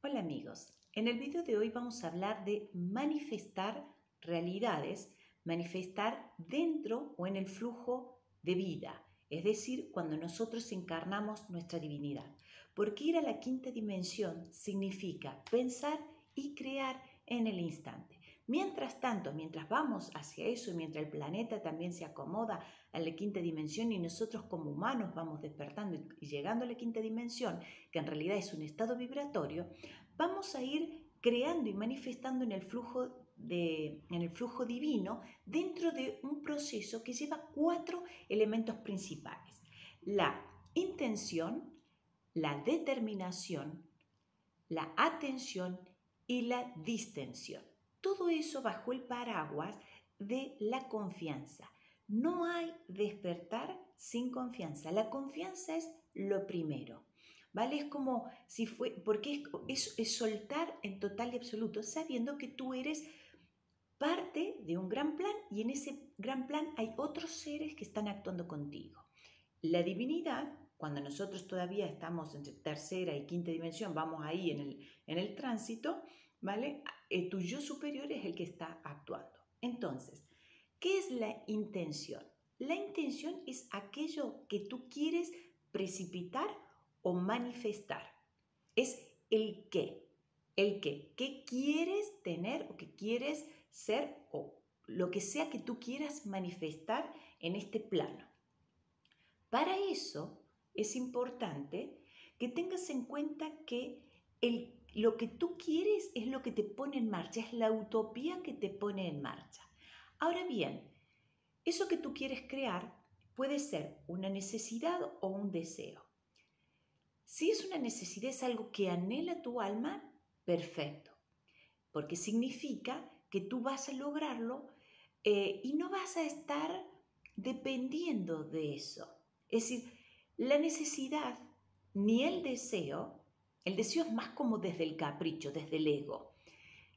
Hola amigos, en el video de hoy vamos a hablar de manifestar realidades, manifestar dentro o en el flujo de vida, es decir, cuando nosotros encarnamos nuestra divinidad. Porque ir a la quinta dimensión significa pensar y crear en el instante. Mientras tanto, mientras vamos hacia eso y mientras el planeta también se acomoda a la quinta dimensión y nosotros como humanos vamos despertando y llegando a la quinta dimensión, que en realidad es un estado vibratorio, vamos a ir creando y manifestando en el flujo divino dentro de un proceso que lleva 4 elementos principales: la intención, la determinación, la atención y la distensión. Todo eso bajo el paraguas de la confianza. No hay despertar sin confianza. La confianza es lo primero, ¿vale? Es como si fue, porque es soltar en total y absoluto, sabiendo que tú eres parte de un gran plan y en ese gran plan hay otros seres que están actuando contigo. La divinidad, cuando nosotros todavía estamos entre tercera y quinta dimensión, vamos ahí en el tránsito, ¿vale? Tu yo superior es el que está actuando. Entonces, ¿qué es la intención? La intención es aquello que tú quieres precipitar o manifestar. Es el qué. El qué. ¿Qué quieres tener o qué quieres ser o lo que sea que tú quieras manifestar en este plano? Para eso es importante que tengas en cuenta que lo que tú quieres es lo que te pone en marcha, es la utopía que te pone en marcha. Ahora bien, eso que tú quieres crear puede ser una necesidad o un deseo. Si es una necesidad, es algo que anhela tu alma, perfecto, porque significa que tú vas a lograrlo y no vas a estar dependiendo de eso. Es decir, la necesidad ni el deseo es más como desde el capricho, desde el ego.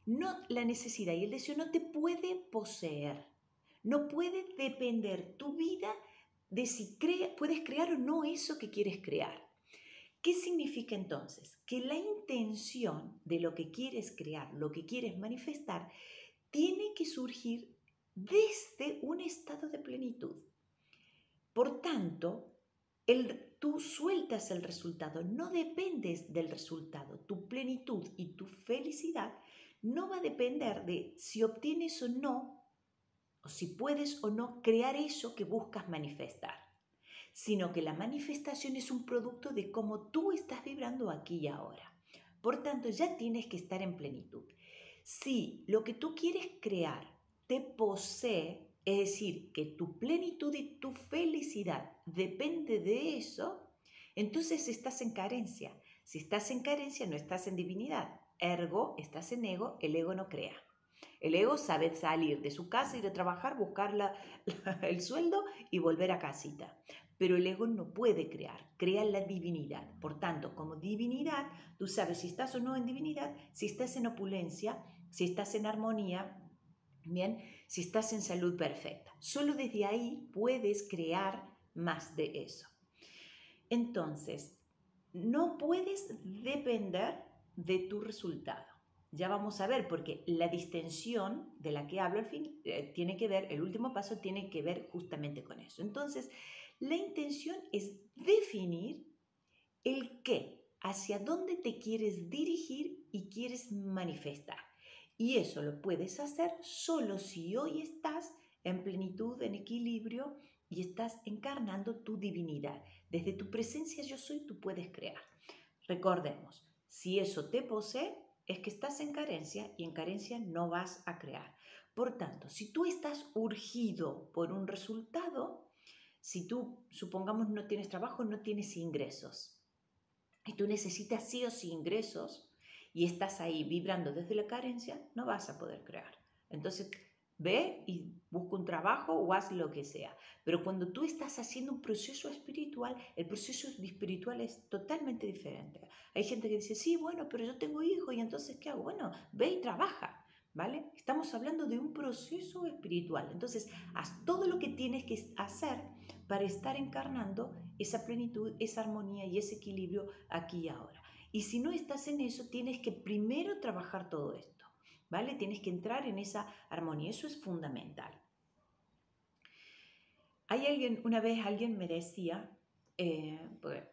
No, la necesidad y el deseo no te puede poseer, no puede depender tu vida de si puedes crear o no eso que quieres crear. ¿Qué significa entonces? Que la intención de lo que quieres crear, lo que quieres manifestar, tiene que surgir desde un estado de plenitud. Por tanto, tú sueltas el resultado, no dependes del resultado. Tu plenitud y tu felicidad no va a depender de si obtienes o no, o si puedes o no crear eso que buscas manifestar, sino que la manifestación es un producto de cómo tú estás vibrando aquí y ahora. Por tanto, ya tienes que estar en plenitud. Si lo que tú quieres crear te posee, es decir, que tu plenitud y tu felicidad depende de eso, entonces estás en carencia. Si estás en carencia, no estás en divinidad. Ergo, estás en ego, el ego no crea. El ego sabe salir de su casa, ir a trabajar, buscar el sueldo y volver a casita. Pero el ego no puede crear, crea la divinidad. Por tanto, como divinidad, tú sabes si estás o no en divinidad, si estás en opulencia, si estás en armonía, bien, si estás en salud perfecta. Solo desde ahí puedes crear más de eso. Entonces, no puedes depender de tu resultado. Ya vamos a ver, porque la distensión de la que hablo al fin tiene que ver, el último paso tiene que ver justamente con eso. Entonces, la intención es definir el qué, hacia dónde te quieres dirigir y quieres manifestar. Y eso lo puedes hacer solo si hoy estás en plenitud, en equilibrio y estás encarnando tu divinidad. Desde tu presencia yo soy, tú puedes crear. Recordemos, si eso te posee, es que estás en carencia y en carencia no vas a crear. Por tanto, si tú estás urgido por un resultado, si tú, supongamos, no tienes trabajo, no tienes ingresos, y tú necesitas sí o sí ingresos, y estás ahí vibrando desde la carencia, no vas a poder crear. Entonces, ve y busca un trabajo o haz lo que sea. Pero cuando tú estás haciendo un proceso espiritual, el proceso espiritual es totalmente diferente. Hay gente que dice, sí, bueno, pero yo tengo hijos y entonces, ¿qué hago? Bueno, ve y trabaja, ¿vale? Estamos hablando de un proceso espiritual. Entonces, haz todo lo que tienes que hacer para estar encarnando esa plenitud, esa armonía y ese equilibrio aquí y ahora. Y si no estás en eso, tienes que primero trabajar todo esto, ¿vale? Tienes que entrar en esa armonía, eso es fundamental. Una vez alguien me decía, pues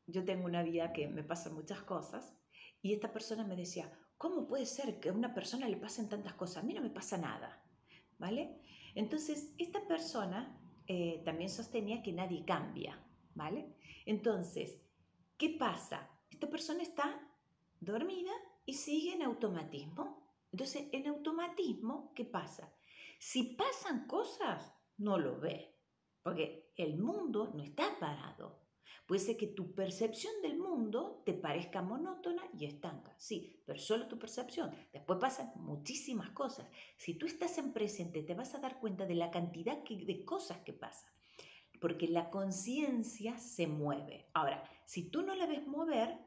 yo tengo una vida que me pasan muchas cosas, y esta persona me decía, ¿cómo puede ser que a una persona le pasen tantas cosas? A mí no me pasa nada, ¿vale? Entonces, esta persona también sostenía que nadie cambia, ¿vale? Entonces, ¿qué pasa? Esta persona está dormida y sigue en automatismo. Entonces, en automatismo, ¿qué pasa? Si pasan cosas, no lo ve, porque el mundo no está parado. Puede ser que tu percepción del mundo te parezca monótona y estanca, sí, pero solo tu percepción. Después pasan muchísimas cosas. Si tú estás en presente, te vas a dar cuenta de la cantidad de cosas que pasan, porque la conciencia se mueve. Ahora, si tú no la ves mover,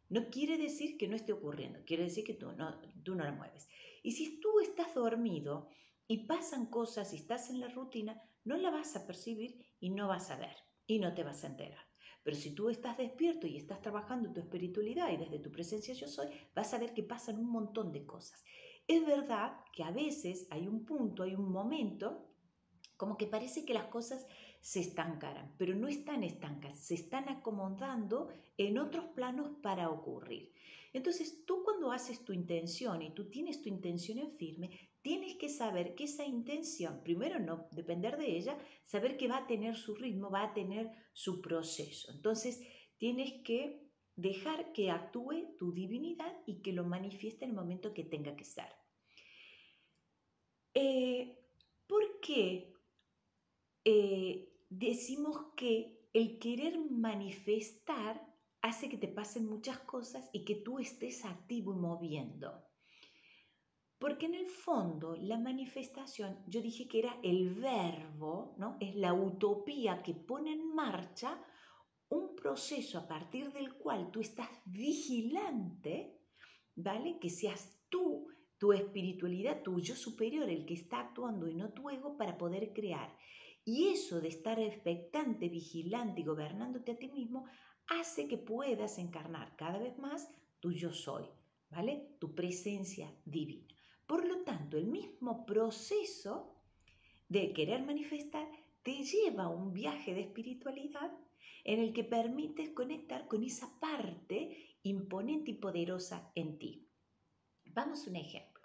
no quiere decir que no esté ocurriendo, quiere decir que tú no la mueves. Y si tú estás dormido y pasan cosas y estás en la rutina, no la vas a percibir y no vas a ver y no te vas a enterar. Pero si tú estás despierto y estás trabajando tu espiritualidad y desde tu presencia yo soy, vas a ver que pasan un montón de cosas. Es verdad que a veces hay un punto, hay un momento, como que parece que las cosas se estancaran, pero no están estancas, se están acomodando en otros planos para ocurrir. Entonces, tú cuando haces tu intención y tú tienes tu intención en firme, tienes que saber que esa intención, primero no depender de ella, saber que va a tener su ritmo, va a tener su proceso. Entonces, tienes que dejar que actúe tu divinidad y que lo manifieste en el momento que tenga que ser. ¿Por qué decimos que el querer manifestar hace que te pasen muchas cosas y que tú estés activo y moviendo? Porque en el fondo la manifestación, yo dije que era el verbo, ¿no? Es la utopía que pone en marcha un proceso a partir del cual tú estás vigilante, ¿vale? Que seas tú, tu espiritualidad, tu yo superior, el que está actuando y no tu ego para poder crear. Y eso de estar expectante, vigilante y gobernándote a ti mismo hace que puedas encarnar cada vez más tu yo soy, ¿vale? Tu presencia divina. Por lo tanto, el mismo proceso de querer manifestar te lleva a un viaje de espiritualidad en el que permites conectar con esa parte imponente y poderosa en ti. Vamos a un ejemplo.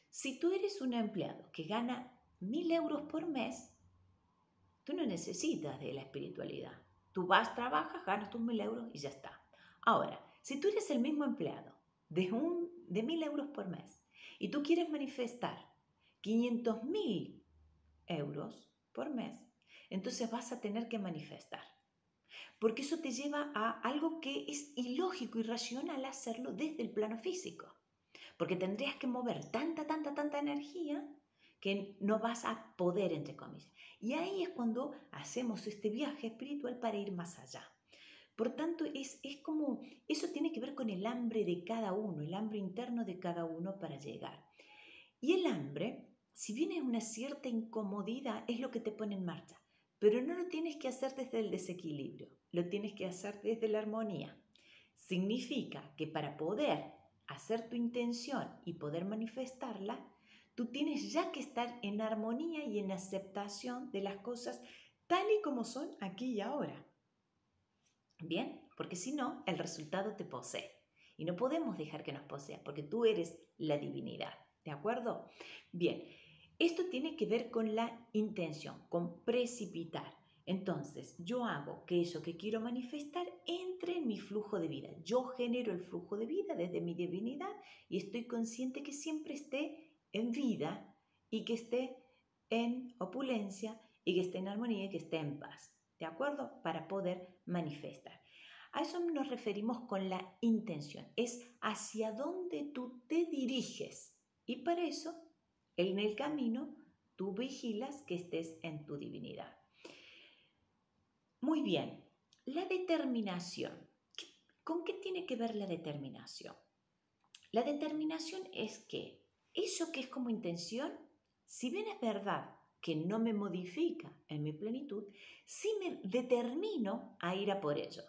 Si tú eres un empleado que gana 1.000 euros por mes, tú no necesitas de la espiritualidad. Tú vas, trabajas, ganas tus 1.000 euros y ya está. Ahora, si tú eres el mismo empleado de 1.000 euros por mes y tú quieres manifestar 500.000 euros por mes, entonces vas a tener que manifestar. Porque eso te lleva a algo que es ilógico, irracional hacerlo desde el plano físico. Porque tendrías que mover tanta energía que no vas a poder, entre comillas. Y ahí es cuando hacemos este viaje espiritual para ir más allá. Por tanto, es como, eso tiene que ver con el hambre de cada uno, el hambre interno de cada uno para llegar. Y el hambre, si bien es una cierta incomodidad, es lo que te pone en marcha. Pero no lo tienes que hacer desde el desequilibrio, lo tienes que hacer desde la armonía. Significa que para poder hacer tu intención y poder manifestarla, tú tienes ya que estar en armonía y en aceptación de las cosas tal y como son aquí y ahora. Bien, porque si no, el resultado te posee. Y no podemos dejar que nos posea, porque tú eres la divinidad. ¿De acuerdo? Bien, esto tiene que ver con la intención, con precipitar. Entonces, yo hago que eso que quiero manifestar entre en mi flujo de vida. Yo genero el flujo de vida desde mi divinidad y estoy consciente que siempre esté en vida y que esté en opulencia y que esté en armonía y que esté en paz. ¿De acuerdo? Para poder manifestar. A eso nos referimos con la intención. Es hacia dónde tú te diriges. Y para eso, en el camino, tú vigilas que estés en tu divinidad. Muy bien, la determinación. ¿Con qué tiene que ver la determinación? La determinación es que eso que es como intención, si bien es verdad que no me modifica en mi plenitud, sí me determino a ir a por ello.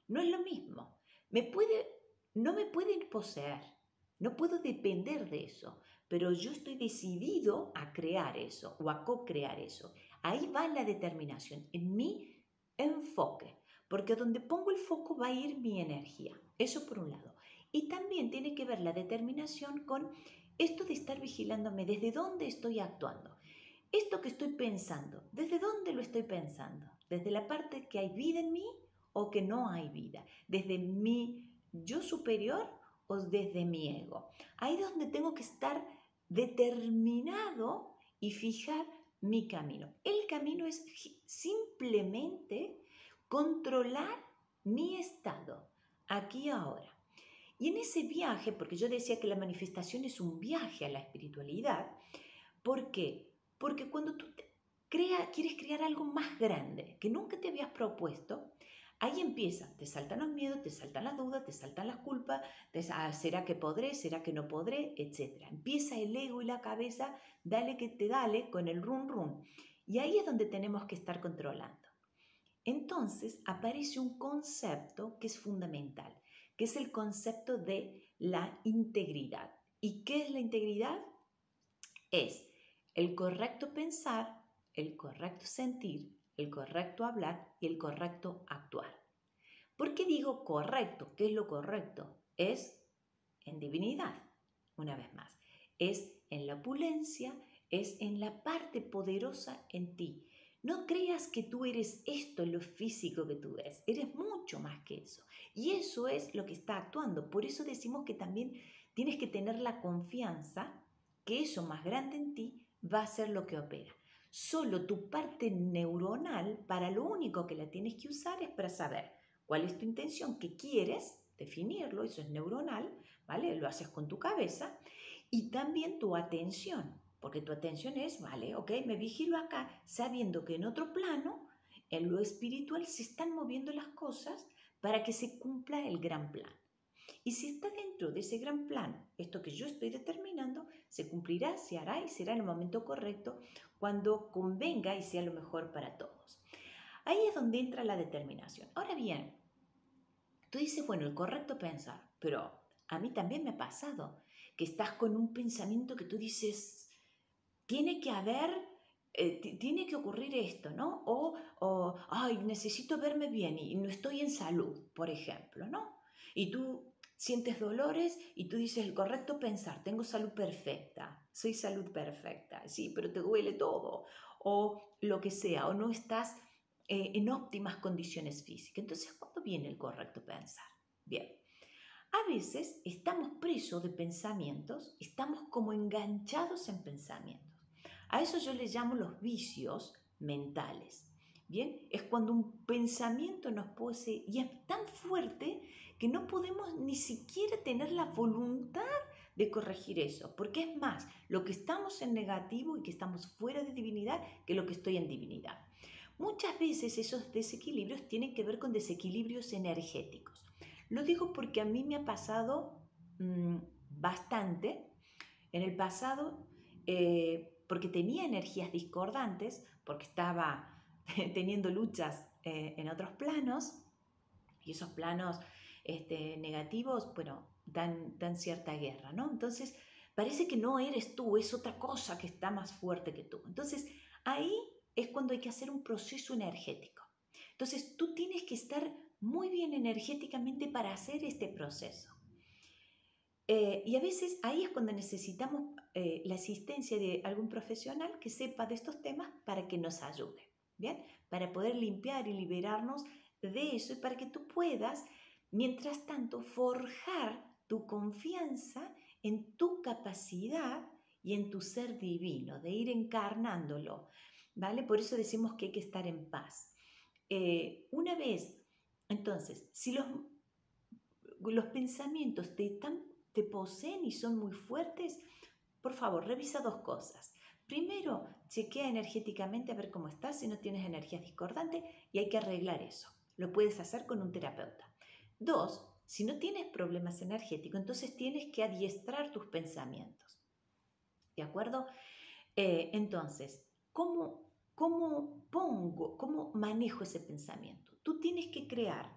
No es lo mismo. Me puede no me pueden poseer, no puedo depender de eso, pero yo estoy decidido a crear eso o a co-crear eso. Ahí va la determinación, en mi enfoque, porque donde pongo el foco va a ir mi energía. Eso por un lado. Y también tiene que ver la determinación con esto de estar vigilándome, desde dónde estoy actuando. Esto que estoy pensando, ¿desde dónde lo estoy pensando? ¿Desde la parte que hay vida en mí o que no hay vida? ¿Desde mi yo superior o desde mi ego? Ahí es donde tengo que estar determinado y fijar mi camino. El camino es simplemente controlar mi estado, aquí y ahora. Y en ese viaje, porque yo decía que la manifestación es un viaje a la espiritualidad, ¿por qué? Porque cuando tú quieres crear algo más grande que nunca te habías propuesto, ahí empieza, te saltan los miedos, te saltan las dudas, te saltan las culpas, ¿será que podré? ¿Será que no podré? Etcétera. Empieza el ego y la cabeza, dale que te dale con el run run. Y ahí es donde tenemos que estar controlando. Entonces aparece un concepto que es fundamental, que es el concepto de la integridad. ¿Y qué es la integridad? Es el correcto pensar, el correcto sentir, el correcto hablar y el correcto actuar. ¿Por qué digo correcto? ¿Qué es lo correcto? Es en divinidad, una vez más. Es en la opulencia, es en la parte poderosa en ti. No creas que tú eres esto en lo físico que tú ves. Eres mucho más que eso. Y eso es lo que está actuando. Por eso decimos que también tienes que tener la confianza que eso más grande en ti va a ser lo que opera. Solo tu parte neuronal, para lo único que la tienes que usar es para saber cuál es tu intención, qué quieres, definirlo, eso es neuronal, ¿vale? Lo haces con tu cabeza y también tu atención, porque tu atención es, ¿vale? Ok, me vigilo acá, sabiendo que en otro plano, en lo espiritual, se están moviendo las cosas para que se cumpla el gran plan. Y si está dentro de ese gran plan, esto que yo estoy determinando, se cumplirá, se hará y será en el momento correcto, cuando convenga y sea lo mejor para todos. Ahí es donde entra la determinación. Ahora bien, tú dices, bueno, el correcto pensar, pero a mí también me ha pasado que estás con un pensamiento que tú dices, tiene que haber, tiene que ocurrir esto, ¿no? Ay, necesito verme bien y no estoy en salud, por ejemplo, ¿no? Y tú sientes dolores y tú dices, el correcto pensar, tengo salud perfecta, soy salud perfecta, sí, pero te duele todo, o lo que sea, o no estás en óptimas condiciones físicas. Entonces, ¿cuándo viene el correcto pensar? Bien, a veces estamos presos de pensamientos, estamos como enganchados en pensamientos. A eso yo le llamo los vicios mentales. Bien, es cuando un pensamiento nos posee y es tan fuerte que no podemos ni siquiera tener la voluntad de corregir eso, porque es más lo que estamos en negativo y que estamos fuera de divinidad que lo que estoy en divinidad. Muchas veces esos desequilibrios tienen que ver con desequilibrios energéticos. Lo digo porque a mí me ha pasado bastante en el pasado, porque tenía energías discordantes, porque estaba teniendo luchas en otros planos, y esos planos negativos, bueno, dan cierta guerra, ¿no? Entonces, parece que no eres tú, es otra cosa que está más fuerte que tú. Entonces, ahí es cuando hay que hacer un proceso energético. Entonces, tú tienes que estar muy bien energéticamente para hacer este proceso. Y a veces ahí es cuando necesitamos la asistencia de algún profesional que sepa de estos temas para que nos ayude, ¿bien? Para poder limpiar y liberarnos de eso y para que tú puedas, mientras tanto, forjar tu confianza en tu capacidad y en tu ser divino, de ir encarnándolo, ¿vale? Por eso decimos que hay que estar en paz. Una vez, entonces, si los pensamientos te poseen y son muy fuertes, por favor, revisa dos cosas. Primero, chequea energéticamente a ver cómo estás, si no tienes energías discordantes y hay que arreglar eso. Lo puedes hacer con un terapeuta. Dos, si no tienes problemas energéticos, entonces tienes que adiestrar tus pensamientos. ¿De acuerdo? Entonces, ¿cómo manejo ese pensamiento? Tú tienes que crear.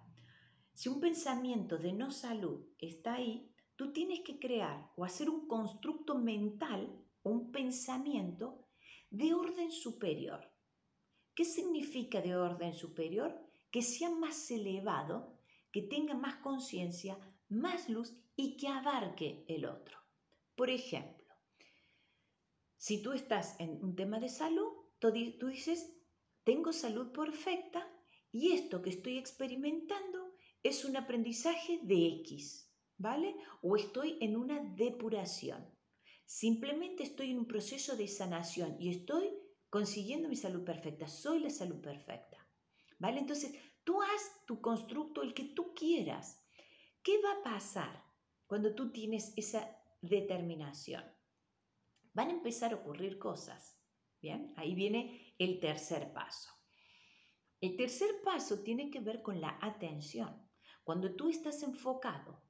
Si un pensamiento de no salud está ahí, tú tienes que crear o hacer un constructo mental o un pensamiento de orden superior. ¿Qué significa de orden superior? Que sea más elevado, que tenga más conciencia, más luz y que abarque el otro. Por ejemplo, si tú estás en un tema de salud, tú dices, tengo salud perfecta y esto que estoy experimentando es un aprendizaje de X, ¿vale? O estoy en una depuración. Simplemente estoy en un proceso de sanación y estoy consiguiendo mi salud perfecta. Soy la salud perfecta, ¿vale? Entonces, tú haz tu constructo el que tú quieras. ¿Qué va a pasar cuando tú tienes esa determinación? Van a empezar a ocurrir cosas. Bien, ahí viene el tercer paso. El tercer paso tiene que ver con la atención. Cuando tú estás enfocado,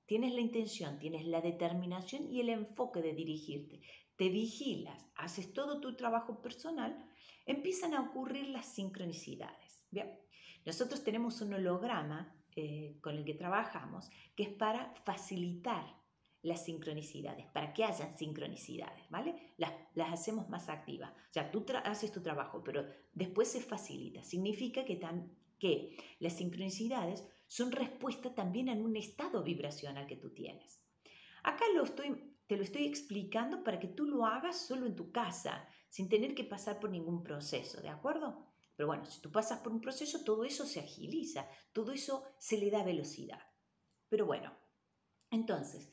tienes la intención, tienes la determinación y el enfoque de dirigirte, te vigilas, haces todo tu trabajo personal, empiezan a ocurrir las sincronicidades. Bien, nosotros tenemos un holograma con el que trabajamos que es para facilitar las sincronicidades, para que hayan sincronicidades, ¿vale? Las hacemos más activas. O sea, tú haces tu trabajo, pero después se facilita. Significa que las sincronicidades son respuesta también a un estado vibracional que tú tienes. Acá te lo estoy explicando para que tú lo hagas solo en tu casa, sin tener que pasar por ningún proceso, ¿de acuerdo? Pero bueno, si tú pasas por un proceso, todo eso se agiliza, todo eso se le da velocidad. Pero bueno, entonces,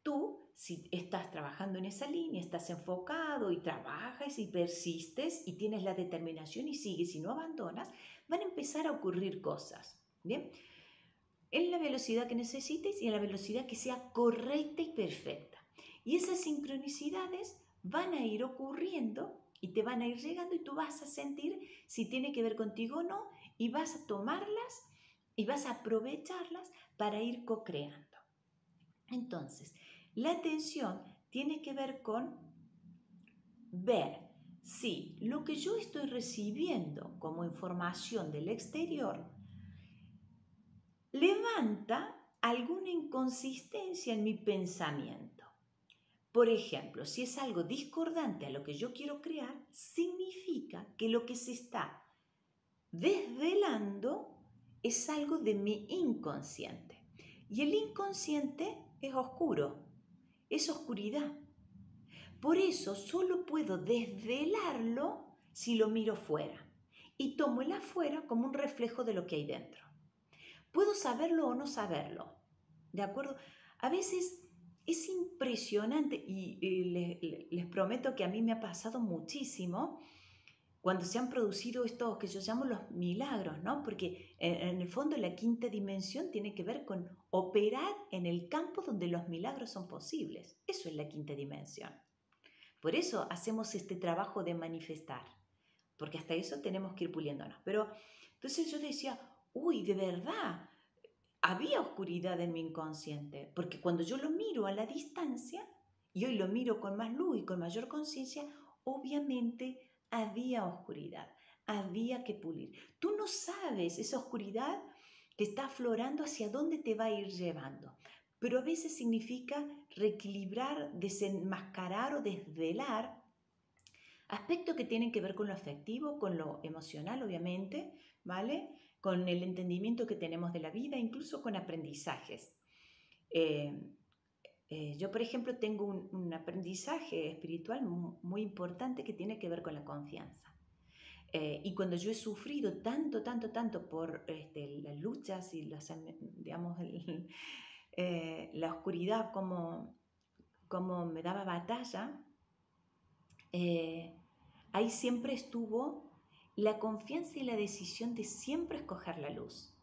tú, si estás trabajando en esa línea, estás enfocado y trabajas y persistes y tienes la determinación y sigues y no abandonas, van a empezar a ocurrir cosas, ¿bien? En la velocidad que necesites y en la velocidad que sea correcta y perfecta. Y esas sincronicidades van a ir ocurriendo y te van a ir llegando y tú vas a sentir si tiene que ver contigo o no y vas a tomarlas y vas a aprovecharlas para ir co-creando. Entonces, la atención tiene que ver con ver si lo que yo estoy recibiendo como información del exterior levanta alguna inconsistencia en mi pensamiento. Por ejemplo, si es algo discordante a lo que yo quiero crear, significa que lo que se está desvelando es algo de mi inconsciente. Y el inconsciente es oscuro, es oscuridad. Por eso solo puedo desvelarlo si lo miro fuera y tomo el afuera como un reflejo de lo que hay dentro. Puedo saberlo o no saberlo, ¿de acuerdo? A veces es impresionante y les prometo que a mí me ha pasado muchísimo cuando se han producido estos que yo llamo los milagros, ¿no? Porque en el fondo la quinta dimensión tiene que ver con operar en el campo donde los milagros son posibles. Eso es la quinta dimensión. Por eso hacemos este trabajo de manifestar, porque hasta eso tenemos que ir puliéndonos. Pero entonces yo decía, uy, de verdad, había oscuridad en mi inconsciente, porque cuando yo lo miro a la distancia, y hoy lo miro con más luz y con mayor conciencia, obviamente había oscuridad, había que pulir. Tú no sabes esa oscuridad que está aflorando hacia dónde te va a ir llevando, pero a veces significa reequilibrar, desenmascarar o desvelar aspectos que tienen que ver con lo afectivo, con lo emocional, obviamente, ¿vale? Con el entendimiento que tenemos de la vida, incluso con aprendizajes. Yo, por ejemplo, tengo un aprendizaje espiritual muy importante que tiene que ver con la confianza. Y cuando yo he sufrido tanto por las luchas y digamos, la oscuridad como me daba batalla, ahí siempre estuvo la confianza y la decisión de siempre escoger la luz.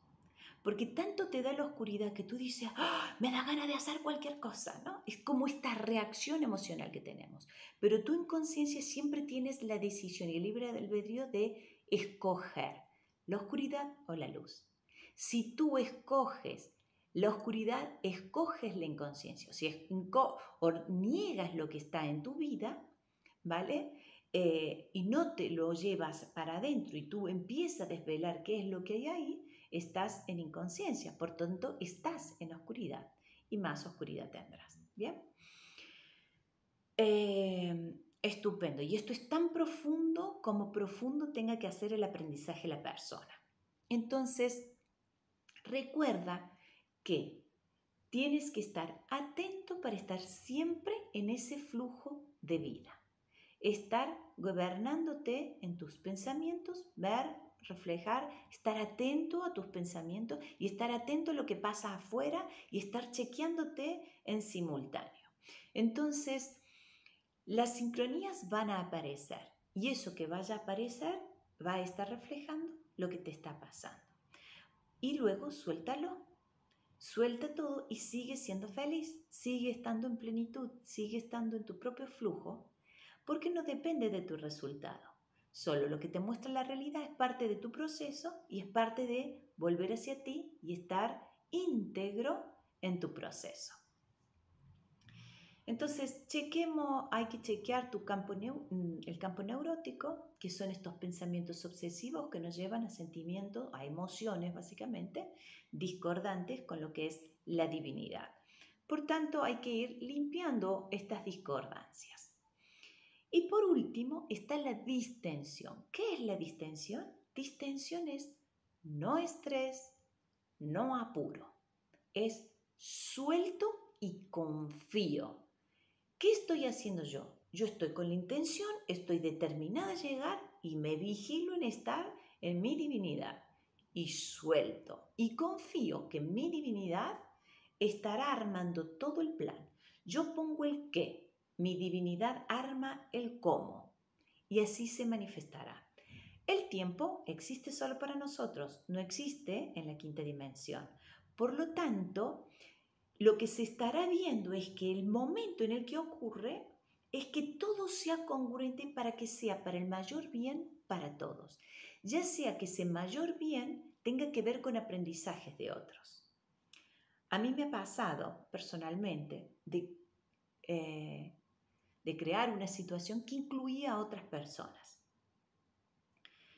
Porque tanto te da la oscuridad que tú dices, ¡ah! Me da ganas de hacer cualquier cosa, ¿no? Es como esta reacción emocional que tenemos. Pero tú en conciencia siempre tienes la decisión y el libre albedrío de escoger la oscuridad o la luz. Si tú escoges la oscuridad, escoges la inconsciencia. Si o niegas lo que está en tu vida, ¿vale? Y no te lo llevas para adentro y tú empiezas a desvelar qué es lo que hay ahí, estás en inconsciencia, por tanto estás en oscuridad y más oscuridad tendrás. ¿Bien? Estupendo. Y esto es tan profundo como profundo tenga que hacer el aprendizaje la persona. Entonces, recuerda que tienes que estar atento para estar siempre en ese flujo de vida. Estar gobernándote en tus pensamientos, ver, reflejar, estar atento a tus pensamientos y estar atento a lo que pasa afuera y estar chequeándote en simultáneo. Entonces, las sincronías van a aparecer y eso que vaya a aparecer va a estar reflejando lo que te está pasando. Y luego suéltalo. Suelta todo y sigue siendo feliz, sigue estando en plenitud, sigue estando en tu propio flujo, porque no depende de tu resultado. Solo lo que te muestra la realidad es parte de tu proceso y es parte de volver hacia ti y estar íntegro en tu proceso. Entonces, hay que chequear el campo neurótico, que son estos pensamientos obsesivos que nos llevan a sentimientos, a emociones básicamente, discordantes con lo que es la divinidad. Por tanto, hay que ir limpiando estas discordancias. Y por último está la distensión. ¿Qué es la distensión? Distensión es no estrés, no apuro. Es suelto y confío. ¿Qué estoy haciendo yo? Yo estoy con la intención, estoy determinada a llegar y me vigilo en estar en mi divinidad. Y suelto y confío que mi divinidad estará armando todo el plan. Yo pongo el qué, mi divinidad arma el cómo y así se manifestará. El tiempo existe solo para nosotros, no existe en la quinta dimensión. Por lo tanto, lo que se estará viendo es que el momento en el que ocurre es que todo sea congruente para que sea para el mayor bien para todos, ya sea que ese mayor bien tenga que ver con aprendizajes de otros. A mí me ha pasado personalmente de crear una situación que incluía a otras personas.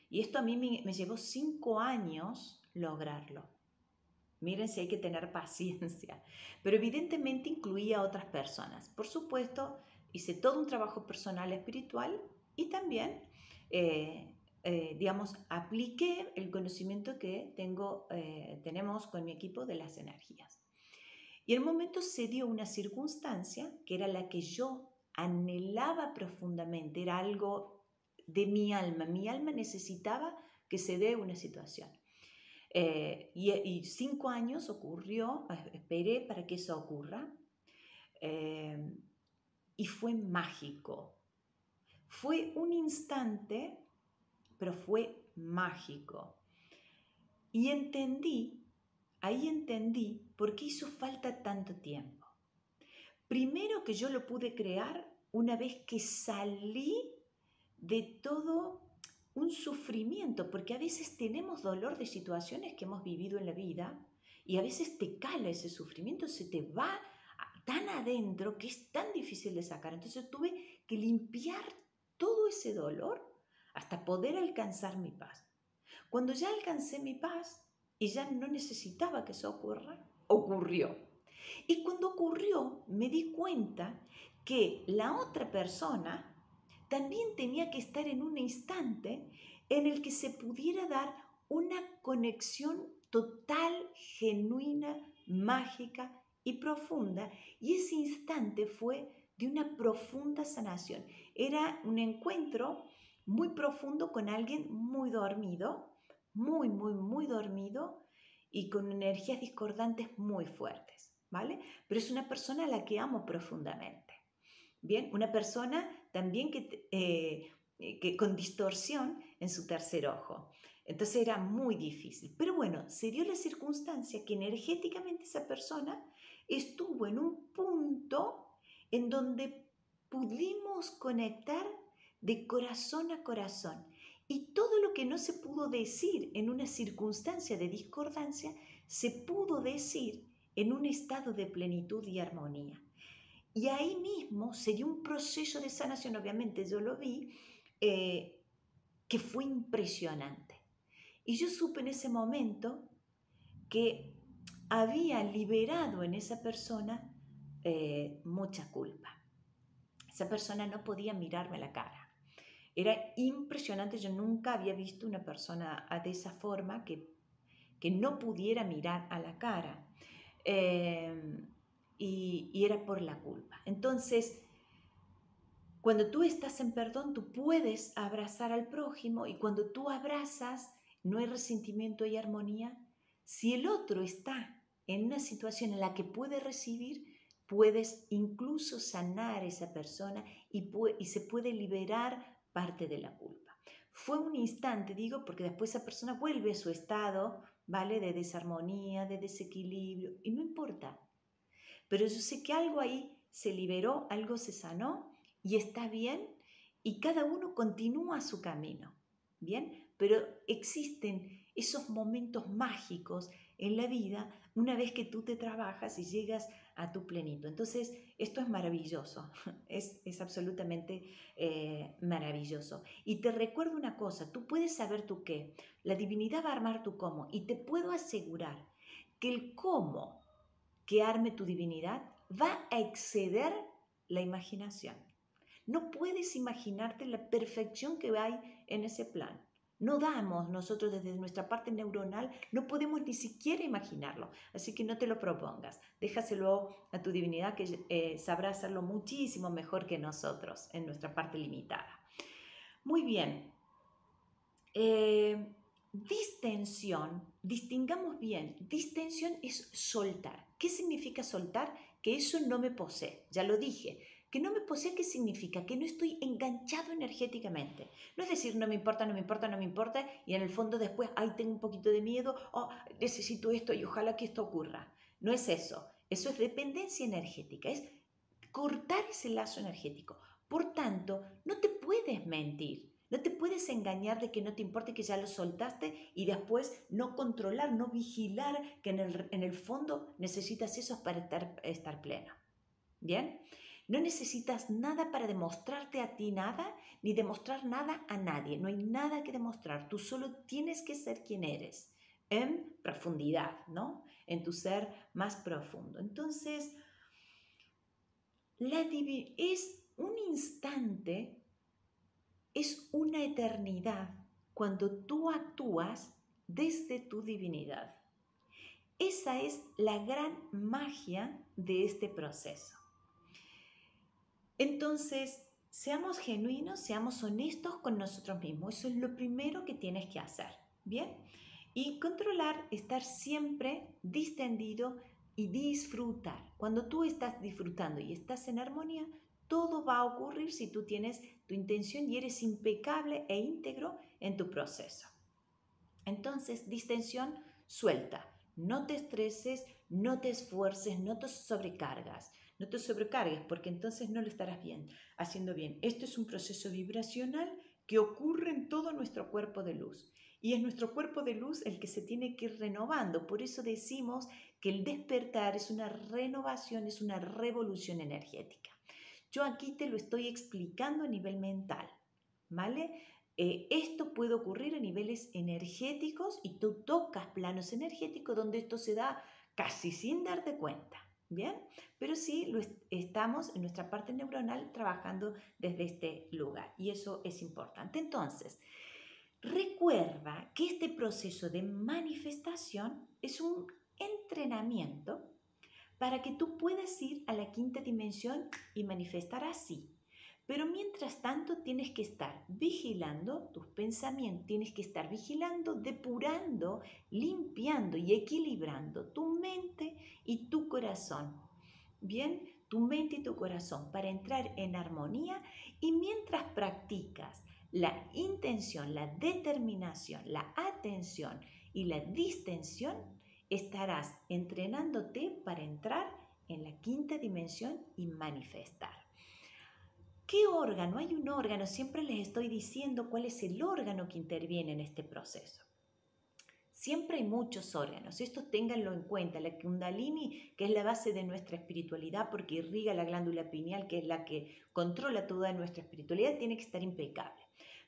Y esto a mí me llevó 5 años lograrlo. Miren si hay que tener paciencia, pero evidentemente incluía a otras personas. Por supuesto, hice todo un trabajo personal espiritual y también, apliqué el conocimiento que tenemos con mi equipo de las energías. Y en el momento se dio una circunstancia que era la que yo anhelaba profundamente, era algo de mi alma necesitaba que se dé una situación. Y 5 años esperé para que eso ocurra y fue mágico. Fue un instante, pero fue mágico. Y ahí entendí por qué hizo falta tanto tiempo. Primero que yo lo pude crear una vez que salí de todo un sufrimiento, porque a veces tenemos dolor de situaciones que hemos vivido en la vida y a veces te cala ese sufrimiento, se te va tan adentro que es tan difícil de sacar. Entonces tuve que limpiar todo ese dolor hasta poder alcanzar mi paz. Cuando ya alcancé mi paz y ya no necesitaba que eso ocurrió. Y cuando ocurrió me di cuenta que la otra persona también tenía que estar en un instante en el que se pudiera dar una conexión total, genuina, mágica y profunda. Y ese instante fue de una profunda sanación. Era un encuentro muy profundo con alguien muy dormido, muy, muy, muy dormido y con energías discordantes muy fuertes, ¿vale? Pero es una persona a la que amo profundamente. Bien, una persona también que con distorsión en su tercer ojo. Entonces era muy difícil. Pero bueno, se dio la circunstancia que energéticamente esa persona estuvo en un punto en donde pudimos conectar de corazón a corazón. Y todo lo que no se pudo decir en una circunstancia de discordancia, se pudo decir en un estado de plenitud y armonía. Y ahí mismo se dio un proceso de sanación, obviamente yo lo vi, que fue impresionante. Y yo supe en ese momento que había liberado en esa persona mucha culpa. Esa persona no podía mirarme a la cara. Era impresionante, yo nunca había visto una persona de esa forma que no pudiera mirar a la cara. Y era por la culpa. Entonces, cuando tú estás en perdón, tú puedes abrazar al prójimo, y cuando tú abrazas, no hay resentimiento y armonía. Si el otro está en una situación en la que puede recibir, puedes incluso sanar a esa persona y se puede liberar parte de la culpa. Fue un instante, digo, porque después esa persona vuelve a su estado, ¿vale? De desarmonía, de desequilibrio, y no importa. Pero yo sé que algo ahí se liberó, algo se sanó y está bien, y cada uno continúa su camino, ¿bien? Pero existen esos momentos mágicos en la vida una vez que tú te trabajas y llegas a tu plenitud. Entonces, esto es maravilloso, es absolutamente maravilloso. Y te recuerdo una cosa, tú puedes saber tu qué, la divinidad va a armar tu cómo, y te puedo asegurar que el cómo que arme tu divinidad va a exceder la imaginación. No puedes imaginarte la perfección que hay en ese plan. No damos nosotros desde nuestra parte neuronal, no podemos ni siquiera imaginarlo. Así que no te lo propongas. Déjaselo a tu divinidad, que sabrá hacerlo muchísimo mejor que nosotros en nuestra parte limitada. Muy bien. Distensión, distingamos bien, distensión es soltar. ¿Qué significa soltar? Que eso no me posee, ya lo dije. Que no me posee, ¿qué significa? Que no estoy enganchado energéticamente. No es decir, no me importa, no me importa, no me importa, y en el fondo después, ay, tengo un poquito de miedo, oh, necesito esto y ojalá que esto ocurra. No es eso, eso es dependencia energética, es cortar ese lazo energético. Por tanto, no te puedes mentir. No te puedes engañar de que no te importa, que ya lo soltaste, y después no controlar, no vigilar que en el fondo necesitas eso para estar pleno. ¿Bien? No necesitas nada para demostrarte a ti nada, ni demostrar nada a nadie. No hay nada que demostrar. Tú solo tienes que ser quien eres, en profundidad, ¿no? En tu ser más profundo. Entonces, es un instante. Es una eternidad cuando tú actúas desde tu divinidad. Esa es la gran magia de este proceso. Entonces, seamos genuinos, seamos honestos con nosotros mismos. Eso es lo primero que tienes que hacer, ¿bien? Y controlar, estar siempre distendido y disfrutar. Cuando tú estás disfrutando y estás en armonía, todo va a ocurrir si tú tienes tu intención y eres impecable e íntegro en tu proceso. Entonces, distensión, suelta. No te estreses, no te esfuerces, no te sobrecargas. No te sobrecargues, porque entonces no lo estarás haciendo bien. Esto es un proceso vibracional que ocurre en todo nuestro cuerpo de luz. Y es nuestro cuerpo de luz el que se tiene que ir renovando. Por eso decimos que el despertar es una renovación, es una revolución energética. Yo aquí te lo estoy explicando a nivel mental, ¿vale? Esto puede ocurrir a niveles energéticos, y tú tocas planos energéticos donde esto se da casi sin darte cuenta, ¿bien? Pero sí estamos en nuestra parte neuronal trabajando desde este lugar, y eso es importante. Entonces, recuerda que este proceso de manifestación es un entrenamiento para que tú puedas ir a la quinta dimensión y manifestar así. Pero mientras tanto tienes que estar vigilando tus pensamientos, tienes que estar vigilando, depurando, limpiando y equilibrando tu mente y tu corazón. Bien, tu mente y tu corazón para entrar en armonía, y mientras practicas la intención, la determinación, la atención y la distensión, estarás entrenándote para entrar en la quinta dimensión y manifestar. ¿Qué órgano? Hay un órgano, siempre les estoy diciendo cuál es el órgano que interviene en este proceso. Siempre hay muchos órganos, esto ténganlo en cuenta. La Kundalini, que es la base de nuestra espiritualidad porque irriga la glándula pineal, que es la que controla toda nuestra espiritualidad, tiene que estar impecable.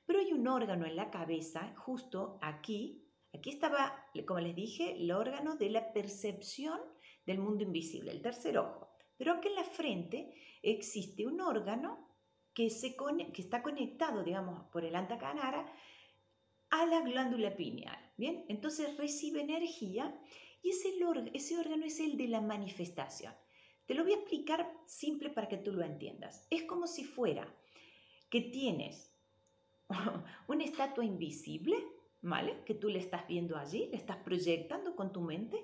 Pero hay un órgano en la cabeza, justo aquí Aquí estaba, como les dije, el órgano de la percepción del mundo invisible, el tercer ojo. Pero aquí en la frente existe un órgano que está conectado, digamos, por el antacanara a la glándula pineal. Bien, entonces recibe energía y ese órgano es el de la manifestación. Te lo voy a explicar simple para que tú lo entiendas. Es como si fuera que tienes una estatua invisible, ¿vale? Que tú le estás viendo allí, le estás proyectando con tu mente,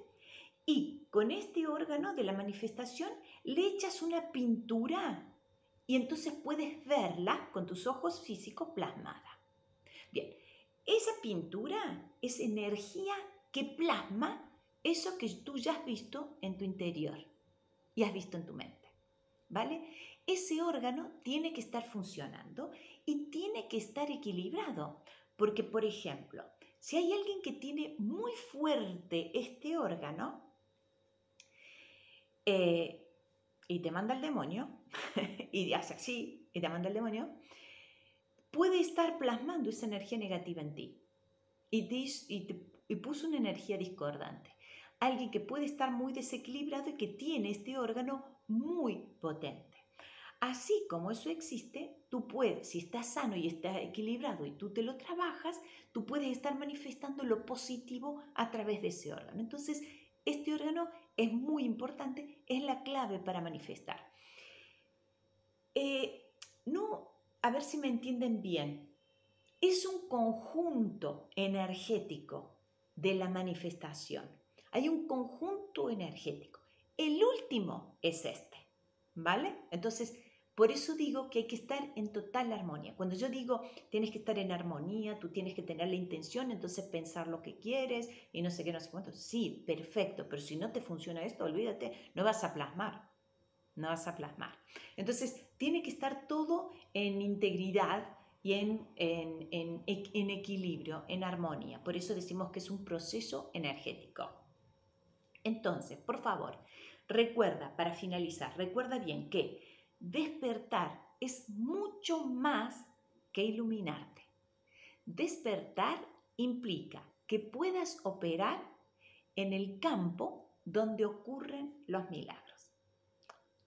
y con este órgano de la manifestación le echas una pintura y entonces puedes verla con tus ojos físicos plasmada. Bien, esa pintura es energía que plasma eso que tú ya has visto en tu interior y has visto en tu mente, ¿vale? Ese órgano tiene que estar funcionando y tiene que estar equilibrado, porque, por ejemplo, si hay alguien que tiene muy fuerte este órgano y te manda el demonio, y hace así, y te manda el demonio, puede estar plasmando esa energía negativa en ti y puso una energía discordante. Alguien que puede estar muy desequilibrado y que tiene este órgano muy potente. Así como eso existe, tú puedes, si estás sano y estás equilibrado y tú te lo trabajas, tú puedes estar manifestando lo positivo a través de ese órgano. Entonces, este órgano es muy importante, es la clave para manifestar. No, a ver si me entienden bien. Es un conjunto energético de la manifestación. Hay un conjunto energético. El último es este, ¿vale? Entonces, por eso digo que hay que estar en total armonía. Cuando yo digo tienes que estar en armonía, tú tienes que tener la intención, entonces pensar lo que quieres y no sé qué, no sé cuánto. Sí, perfecto, pero si no te funciona esto, olvídate, no vas a plasmar. No vas a plasmar. Entonces, tiene que estar todo en integridad y en equilibrio, en armonía. Por eso decimos que es un proceso energético. Entonces, por favor, recuerda, para finalizar, recuerda bien que despertar es mucho más que iluminarte. Despertar implica que puedas operar en el campo donde ocurren los milagros.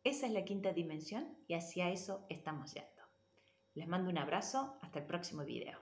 Esa es la quinta dimensión y hacia eso estamos yendo. Les mando un abrazo, hasta el próximo video.